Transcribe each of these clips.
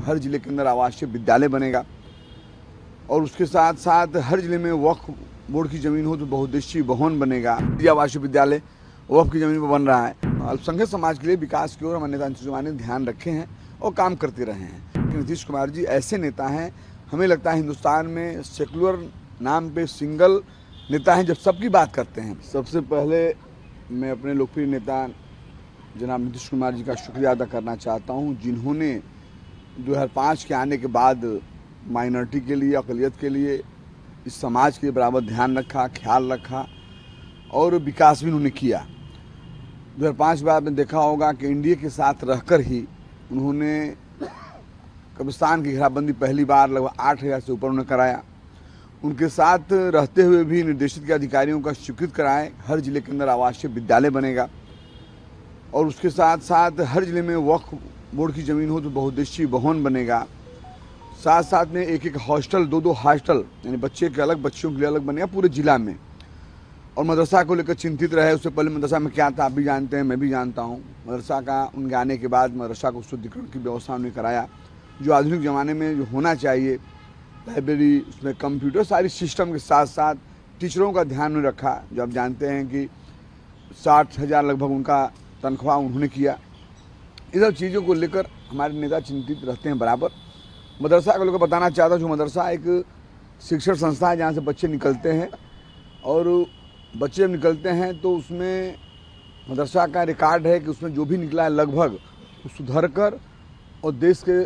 हर जिले के अंदर आवासीय विद्यालय बनेगा और उसके साथ साथ हर जिले में वक्फ बोर्ड की ज़मीन हो तो बहुउद्देशीय भवन बनेगा। ये आवासीय विद्यालय वक्फ की ज़मीन पर बन रहा है। अल्पसंख्यक समाज के लिए विकास की ओर हमारे नेता नीतीश कुमार ने ध्यान रखे हैं और काम करते रहे हैं। नीतीश कुमार जी ऐसे नेता हैं, हमें लगता है हिंदुस्तान में सेकुलर नाम पे सिंगल नेता हैं जब सबकी बात करते हैं। सबसे पहले मैं अपने लोकप्रिय नेता जनाब नीतीश कुमार जी का शुक्रिया अदा करना चाहता हूं, जिन्होंने 2005 के आने के बाद माइनॉरिटी के लिए, अक़लियत के लिए, इस समाज के बराबर ध्यान रखा, ख्याल रखा और विकास भी उन्होंने किया। 2005 के बाद में देखा होगा कि एनडीए के साथ रहकर ही उन्होंने कब्रिस्तान की घेराबंदी पहली बार लगभग 8,000 से ऊपर उन्होंने कराया। उनके साथ रहते हुए भी निर्देशित के अधिकारियों का स्वीकृत कराएं, हर जिले के अंदर आवासीय विद्यालय बनेगा और उसके साथ साथ हर जिले में वक्फ बोर्ड की ज़मीन हो तो बहुउद्देशीय भवन बनेगा। साथ साथ में एक हॉस्टल, 2 हॉस्टल यानी बच्चे के अलग, बच्चियों के लिए अलग बनेगा पूरे जिला में। और मदरसा को लेकर चिंतित रहे। उससे पहले मदरसा में क्या था आप भी जानते हैं, मैं भी जानता हूँ। मदरसा का उनके आने के बाद मदरसा को शुद्धिकरण की व्यवस्था उन्होंने कराया, जो आधुनिक ज़माने में जो होना चाहिए। लाइब्रेरी, उसमें कंप्यूटर, सारी सिस्टम के साथ साथ टीचरों का ध्यान में रखा। जो आप जानते हैं कि 60,000 लगभग उनका तनख्वाह उन्होंने किया। इन सब चीज़ों को लेकर हमारे नेता चिंतित रहते हैं बराबर। मदरसा को लेकर बताना चाहता हूँ, जो मदरसा एक शिक्षण संस्था है जहाँ से बच्चे निकलते हैं और बच्चे जब निकलते हैं तो उसमें मदरसा का रिकॉर्ड है कि उसमें जो भी निकला है लगभग सुधर कर और देश के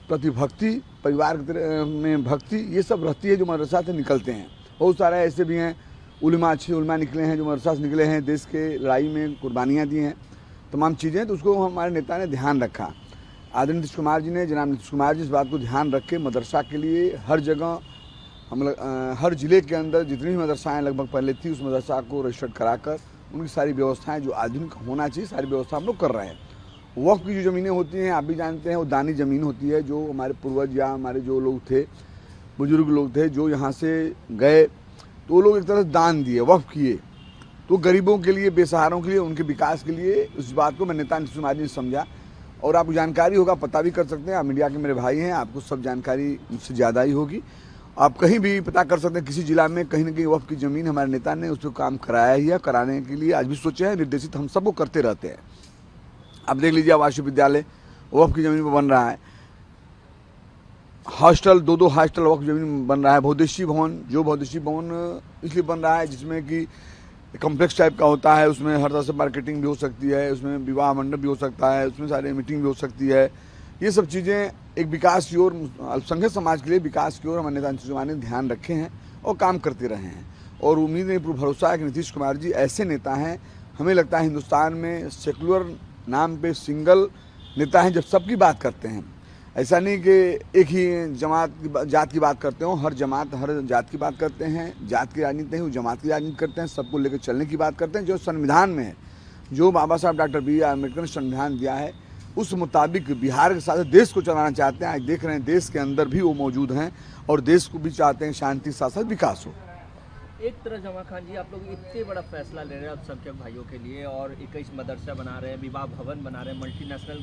प्रति भक्ति, परिवार में भक्ति, ये सब रहती है जो मदरसा से निकलते हैं। बहुत सारे ऐसे भी हैं उलमा, अच्छे उलमा निकले हैं जो मदरसा से निकले हैं, देश के लड़ाई में कुर्बानियाँ दी हैं, तमाम चीज़ें। तो उसको हमारे नेता ने ध्यान रखा। आदरणीय नीतीश कुमार जी ने, जनाब नीतीश कुमार जी इस बात को ध्यान रख के मदरसा के लिए हर जगह हम हर ज़िले के अंदर जितनी भी मदरसाएँ लगभग पहले थी उस मदरसा को रजिस्टर्ड कराकर उनकी सारी व्यवस्थाएँ जो आधुनिक होना चाहिए सारी व्यवस्था हम लोग कर रहे हैं। वक्फ की जो ज़मीनें होती हैं आप भी जानते हैं, वो दानी ज़मीन होती है। जो हमारे पूर्वज या हमारे जो लोग थे, बुजुर्ग लोग थे, जो यहाँ से गए तो वो लोग एक तरह से दान दिए, वक्फ किए। तो गरीबों के लिए, बेसहारों के लिए, उनके विकास के लिए उस बात को मैं नेता नीतीश कुमार जी ने समझा। और आपको जानकारी होगा, पता भी कर सकते हैं, आप मीडिया के मेरे भाई हैं, आपको सब जानकारी मुझसे ज़्यादा ही होगी। आप कहीं भी पता कर सकते हैं, किसी जिला में कहीं ना कहीं वक्फ की ज़मीन हमारे नेता ने उस पर काम कराया ही है, कराने के लिए आज भी सोचे हैं, निर्देशित हम सबको करते रहते हैं। अब देख लीजिए आवासीय विद्यालय वक्फ की ज़मीन पर बन रहा है, हॉस्टल, 2 हॉस्टल वक्फ ज़मीन बन रहा है, बहुउद्देशीय भवन, जो बहुउद्देशीय भवन इसलिए बन रहा है जिसमें कि कॉम्प्लेक्स टाइप का होता है, उसमें हर तरह से मार्केटिंग भी हो सकती है, उसमें विवाह मंडप भी हो सकता है, उसमें सारी मीटिंग भी हो सकती है। ये सब चीज़ें एक विकास की ओर, अल्पसंख्यक समाज के लिए विकास की ओर हमारे नेता नीतीश कुमार ने ध्यान रखे हैं और काम करते रहे हैं। और उम्मीद नहीं, पूरा भरोसा है कि नीतीश कुमार जी ऐसे नेता हैं, हमें लगता है हिंदुस्तान में सेकुलर नाम पे सिंगल नेता हैं जब सबकी बात करते हैं। ऐसा नहीं कि एक ही जात की बात करते हो, हर जमात, हर जात की बात करते हैं। जात की राजनीति नहीं, वो जमात की राजनीति करते हैं, सबको लेकर चलने की बात करते हैं। जो संविधान में है, जो बाबा साहब डॉक्टर B.आर. अम्बेडकर ने संविधान दिया है, उस मुताबिक बिहार के साथ देश को चलाना चाहते हैं। आज देख रहे हैं देश के अंदर भी वो मौजूद हैं और देश को भी चाहते हैं शांति साथ साथ विकास हो। एक तरह जमा खान जी, आप लोग इतने बड़ा फैसला ले रहे हैं अल्पसंख्यक भाइयों के लिए और 21 मदरसा बना रहे हैं, विवाह भवन बना रहे हैं, मल्टीनेशनल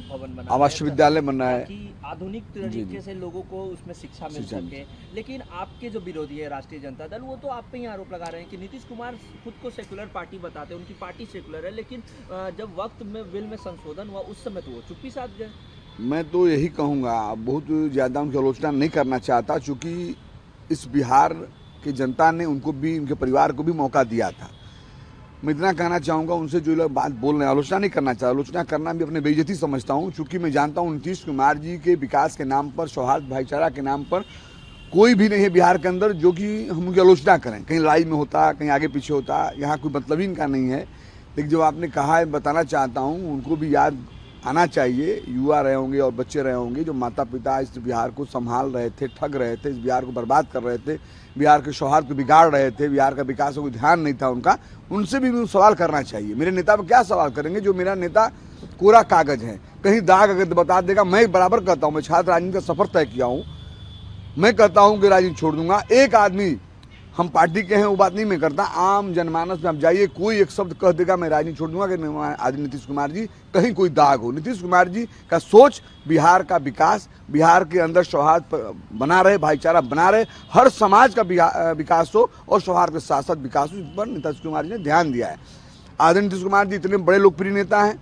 भवन बना रहे हैं, आवासीय विद्यालय बन रहा है कि आधुनिक तरीके से लोगों को उसमें शिक्षा मिल सके। लेकिन आपके जो विरोधी है राष्ट्रीय जनता दल, वो तो आप पे ही आरोप लगा रहे हैं कि नीतीश कुमार खुद को सेकुलर पार्टी बताते हैं, उनकी पार्टी सेकुलर है, लेकिन जब वक्त में बिल में संशोधन हुआ उस समय तो वो चुप्पी साध गए। मैं तो यही कहूँगा, बहुत ज़्यादा उनकी आलोचना नहीं करना चाहता, चूँकि इस बिहार कि जनता ने उनको भी, उनके परिवार को भी मौका दिया था। मैं इतना कहना चाहूँगा उनसे, जो लोग बात बोल रहे हैं, आलोचना नहीं करना चाहता। आलोचना करना भी अपने बेइज्जती समझता हूँ, चूँकि मैं जानता हूँ नीतीश कुमार जी के विकास के नाम पर, सौहार्द भाईचारा के नाम पर कोई भी नहीं है बिहार के अंदर जो कि हम उनकी आलोचना करें। कहीं लड़ाई में होता, कहीं आगे पीछे होता, यहाँ कोई मतलब ही इनका नहीं है। लेकिन जो आपने कहा है, बताना चाहता हूँ, उनको भी याद आना चाहिए, युवा रहे होंगे और बच्चे रहे होंगे जो माता पिता इस बिहार को संभाल रहे थे, ठग रहे थे, इस बिहार को बर्बाद कर रहे थे, बिहार के सौहार्द को बिगाड़ रहे थे, बिहार का विकास का कोई ध्यान नहीं था उनका। उनसे भी सवाल करना चाहिए। मेरे नेता पर क्या सवाल करेंगे? जो मेरा नेता कोरा कागज है, कहीं दाग अगर बता देगा, मैं बराबर कहता हूँ, मैं छात्र राजनीति का सफर तय किया हूँ, मैं कहता हूँ कि राजनीति छोड़ दूंगा। एक आदमी हम पार्टी के हैं वो बात नहीं मैं करता। आम जनमानस में आप जाइए, कोई एक शब्द कह देगा मैं राजनीति छोड़ दूंगा कि आज नीतीश कुमार जी कहीं कोई दाग हो। नीतीश कुमार जी का सोच बिहार का विकास, बिहार के अंदर सौहार्द बना रहे, भाईचारा बना रहे, हर समाज का विकास हो और सौहार्द के साथ साथ विकास हो, इस पर नीतीश कुमार जी ने ध्यान दिया है। आदरणीय नीतीश कुमार जी इतने बड़े लोकप्रिय नेता हैं,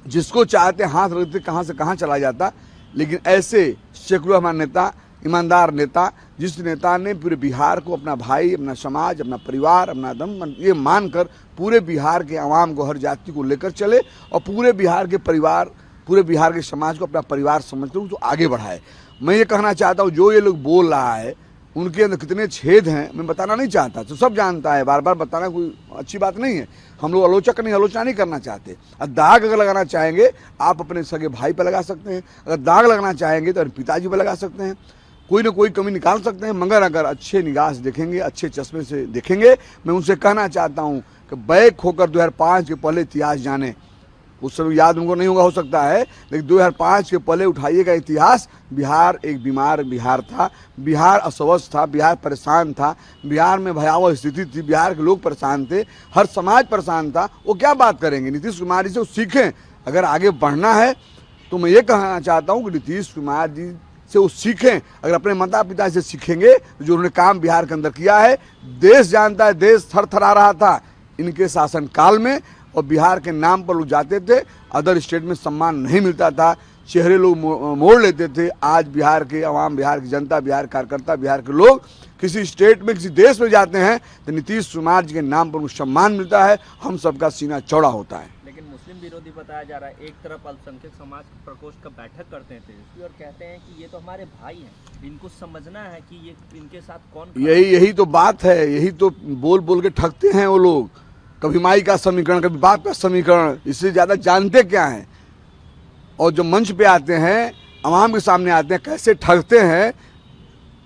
जिसको चाहते हाथ रखते कहाँ से कहाँ चला जाता, लेकिन ऐसे सेकुलर हमारा नेता, ईमानदार नेता, जिस नेता ने पूरे बिहार को अपना भाई, अपना समाज, अपना परिवार, अपना दम ये मानकर पूरे बिहार के आवाम को, हर जाति को लेकर चले और पूरे बिहार के परिवार, पूरे बिहार के समाज को अपना परिवार समझकर उसको आगे बढ़ाए। मैं ये कहना चाहता हूँ, जो ये लोग बोल रहा है उनके अंदर कितने छेद हैं मैं बताना नहीं चाहता, तो सब जानता है, बार बार बताना कोई अच्छी बात नहीं है। हम लोग आलोचना नहीं करना चाहते। और दाग अगर लगाना चाहेंगे आप अपने सगे भाई पर लगा सकते हैं, अगर दाग लगाना चाहेंगे तो पिताजी पर लगा सकते हैं, कोई ना कोई कमी निकाल सकते हैं, मगर अगर अच्छे निगाह से देखेंगे, अच्छे चश्मे से देखेंगे। मैं उनसे कहना चाहता हूँ कि बैक होकर 2005 के पहले इतिहास जाने, उस समय याद उनको नहीं होगा हो सकता है, लेकिन 2005 के पहले उठाइएगा इतिहास। बिहार एक बीमार बिहार था, बिहार अस्वस्थ था, बिहार परेशान था, बिहार में भयावह स्थिति थी, बिहार के लोग परेशान थे, हर समाज परेशान था। वो क्या बात करेंगे? नीतीश कुमार जी से वो सीखें। अगर आगे बढ़ना है तो मैं ये कहना चाहता हूँ कि नीतीश कुमार जी से वो सीखें। अगर अपने माता पिता से सीखेंगे तो जो उन्होंने काम बिहार के अंदर किया है, देश जानता है, देश थरथरा रहा था इनके शासन काल में, और बिहार के नाम पर लोग जाते थे, अदर स्टेट में सम्मान नहीं मिलता था, चेहरे लोग मोड़ लेते थे। आज बिहार के अवाम, बिहार की जनता, बिहार कार्यकर्ता, बिहार के लोग किसी स्टेट में, किसी देश में जाते हैं तो नीतीश कुमार जी के नाम पर उनको सम्मान मिलता है, हम सबका सीना चौड़ा होता है। लेकिन मुस्लिम विरोधी बताया जा रहा है। एक तरफ अल्पसंख्यक समाज प्रकोष्ठ का बैठक करते हैं तेजस्वी और कहते हैं कि ये तो हमारे भाई हैं, इनको समझना है कि ये इनके साथ कौन। यही तो बात है, यही तो बोल बोल के ठगते हैं वो लोग। कभी माई का समीकरण, कभी बाप का समीकरण, इससे ज्यादा जानते क्या हैं। और जो मंच पे आते हैं, आवाम के सामने आते हैं, कैसे ठगते हैं।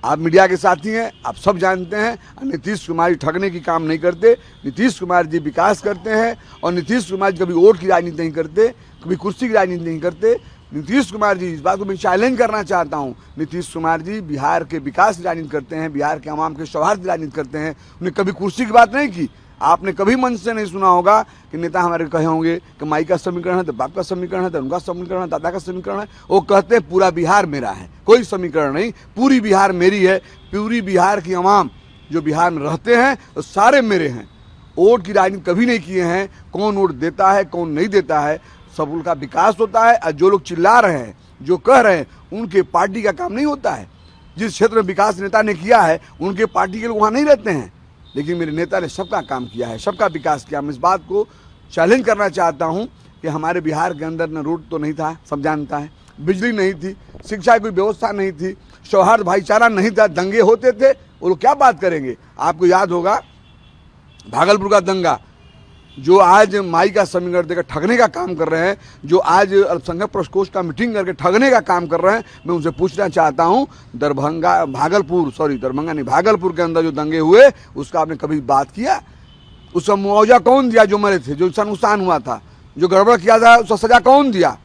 आप मीडिया के साथी हैं, आप सब जानते हैं। नीतीश कुमार जी ठगने की काम नहीं करते, नीतीश कुमार जी विकास करते हैं। और नीतीश कुमार जी कभी वोट की राजनीति नहीं करते, कभी कुर्सी की राजनीति नहीं करते। नीतीश कुमार जी, इस बात को मैं चैलेंज करना चाहता हूं, नीतीश कुमार जी बिहार के विकास की राजनीति करते हैं, बिहार के आवाम के सौहार्द की राजनीति करते हैं। उन्हें कभी कुर्सी की बात नहीं की। आपने कभी मंच से नहीं सुना होगा कि नेता हमारे कहे होंगे कि माई का समीकरण है तो बाप का समीकरण है तो उनका समीकरण है, दादा का समीकरण है। वो कहते हैं पूरा बिहार मेरा है, कोई समीकरण नहीं, पूरी बिहार मेरी है। पूरी बिहार की आवाम जो बिहार में रहते हैं तो सारे मेरे हैं। वोट की राजनीति कभी नहीं किए हैं, कौन वोट देता है कौन नहीं देता है, सब उनका विकास होता है। और जो लोग चिल्ला रहे हैं, जो कह रहे हैं, उनके पार्टी का काम नहीं होता है। जिस क्षेत्र में विकास नेता ने किया है उनके पार्टी के लोग वहाँ नहीं रहते हैं, लेकिन मेरे नेता ने सबका काम किया है, सबका विकास किया। मैं इस बात को चैलेंज करना चाहता हूं कि हमारे बिहार के अंदर न रोड तो नहीं था, सब जानता है, बिजली नहीं थी, शिक्षा की कोई व्यवस्था नहीं थी, सौहार्द भाईचारा नहीं था, दंगे होते थे। वो लोग क्या बात करेंगे? आपको याद होगा भागलपुर का दंगा, जो आज माई का समीकरण देकर ठगने का काम कर रहे हैं, जो आज अल्पसंख्यक प्रकोष्ठ का मीटिंग करके ठगने का काम कर रहे हैं। मैं उनसे पूछना चाहता हूं, भागलपुर के अंदर जो दंगे हुए उसका आपने कभी बात किया? उसका मुआवजा कौन दिया? जो मरे थे, जो नुकसान हुआ था, जो गड़बड़ किया था, उसका सजा कौन दिया?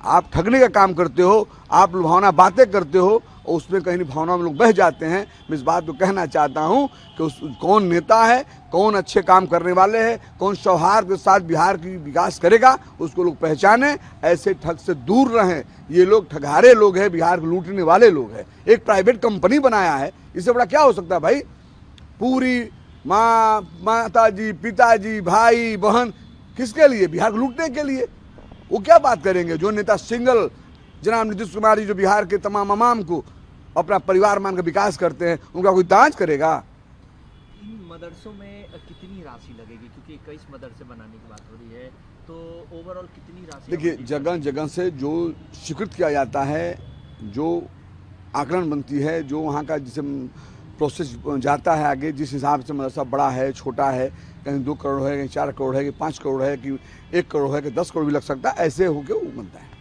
आप ठगने का काम करते हो, आप लुभावना बातें करते हो और उसमें कहीं भावना में लोग बह जाते हैं। मैं इस बात को कहना चाहता हूं कि कौन नेता है, कौन अच्छे काम करने वाले हैं, कौन सौहार्द के साथ बिहार की विकास करेगा, उसको लोग पहचाने। ऐसे ठग से दूर रहें। ये लोग ठगारे लोग हैं, बिहार को लूटने वाले लोग हैं। एक प्राइवेट कंपनी बनाया है, इससे बड़ा क्या हो सकता है भाई? पूरी माता जी, पिताजी, भाई बहन, किसके लिए? बिहार को लूटने के लिए। वो क्या बात करेंगे? जो नेता सिंगल जनाब नीतीश कुमार जी, जो बिहार के तमाम आवाम को अपना परिवार मानकर विकास करते हैं, उनका कोई दांच करेगा? इन मदरसों में कितनी राशि लगेगी? क्योंकि 21 मदरसे बनाने की बात हो रही है, तो ओवरऑल कितनी राशि? देखिए, जगह जगह से जो स्वीकृत किया जाता है, जो आकलन बनती है, जो वहाँ का जिसे प्रोसेस जाता है आगे, जिस हिसाब से मदरसा बड़ा है, छोटा है, कहीं 2 करोड़ है, कहीं 4 करोड़ है, कि 5 करोड़ है, कि 1 करोड़ है, कि 10 करोड़ भी लग सकता है, ऐसे होकर वो बनता है।